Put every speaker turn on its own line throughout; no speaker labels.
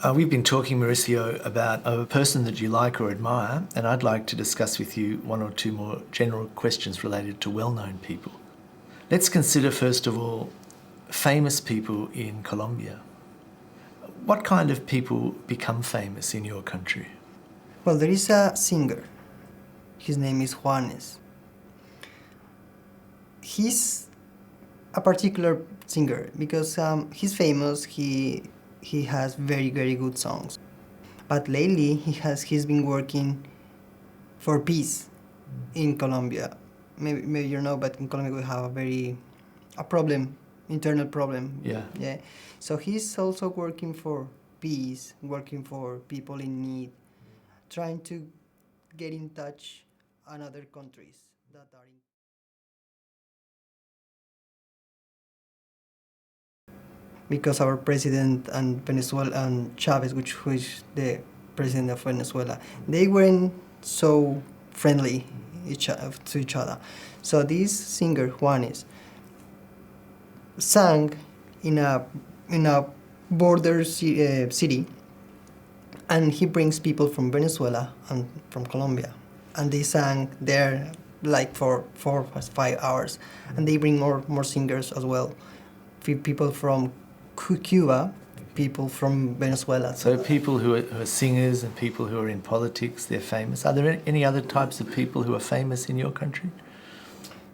We've been talking, Mauricio, about a person that you like or admire, and I'd like to discuss with you one or two more general questions related to well-known people. Let's consider, first of all, famous people in Colombia. What kind of people become famous in your country?
Well, there is a singer. His name is Juanes. He's a particular singer because he's famous. He has very, very good songs. But lately he's been working for peace in Colombia. Maybe you know, but in Colombia we have a problem, internal problem.
Yeah.
So he's also working for peace, working for people in need, trying to get in touch on other countries that are in. Because our president and Venezuela and Chavez, which was the president of Venezuela, they weren't so friendly to each other. So this singer Juanes sang in a border city, and he brings people from Venezuela and from Colombia, and they sang there like for 4 or 5 hours, and they bring more singers as well, people from Cuba, people from Venezuela.
So people who are singers and people who are in politics, they're famous. Are there any other types of people who are famous in your country?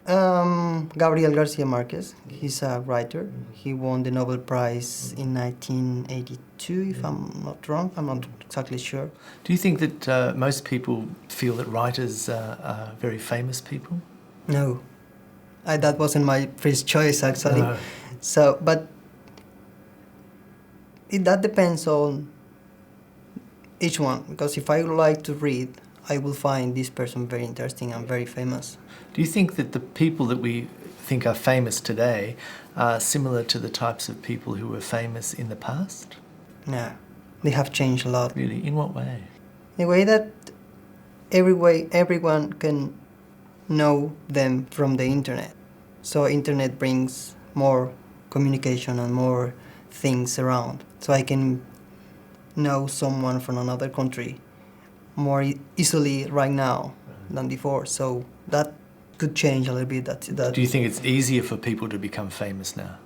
Gabriel Garcia Marquez, he's a writer. He won the Nobel Prize in 1982, if I'm not wrong. I'm not exactly sure.
Do you think that most people feel that writers are very famous people?
No. That wasn't my first choice, actually.
No.
So, but that depends on each one, because if I like to read, I will find this person very interesting and very famous.
Do you think that the people that we think are famous today are similar to the types of people who were famous in the past?
No, they have changed a lot.
Really? In what way?
The way that everyone can know them from the internet. So internet brings more communication and more things around. So I can know someone from another country more easily right now than before. So that could change a little bit. That
Do you think it's easier for people to become famous now?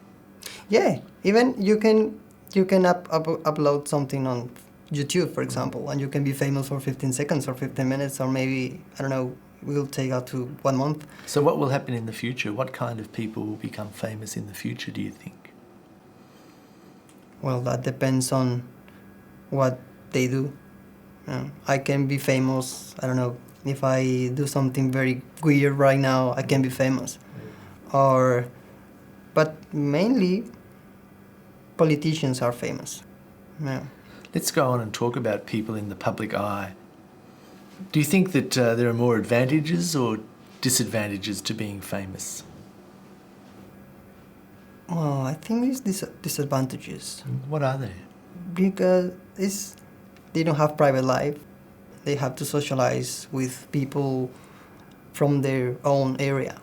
Yeah, even you can upload something on YouTube, for example, and you can be famous for 15 seconds or 15 minutes, or maybe, I don't know, will take up to 1 month.
So what will happen in the future? What kind of people will become famous in the future, do you think?
Well, that depends on what they do. I can be famous, I don't know, if I do something very weird right now, I can be famous. But mainly, politicians are famous. Yeah.
Let's go on and talk about people in the public eye. Do you think that there are more advantages or disadvantages to being famous?
Well, I think there's disadvantages.
What are they?
Because they don't have private life. They have to socialize with people from their own area.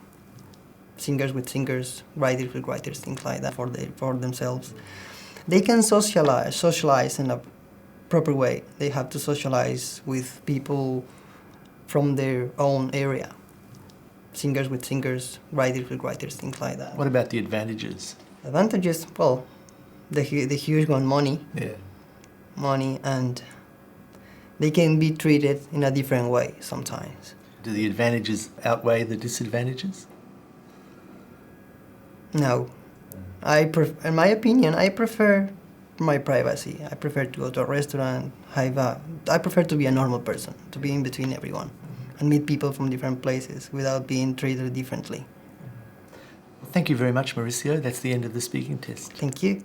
Singers with singers, writers with writers, things like that for themselves. They can socialize in a proper way. They have to socialize with people from their own area. Singers with singers, writers with writers, things like that.
What about the advantages?
Advantages, well, the huge one, money.
Yeah.
Money, and they can be treated in a different way sometimes.
Do the advantages outweigh the disadvantages?
No. In my opinion, I prefer my privacy. I prefer to go to a restaurant, I prefer to be a normal person, to be in between everyone, and meet people from different places without being treated differently.
Thank you very much, Mauricio. That's the end of the speaking test.
Thank you.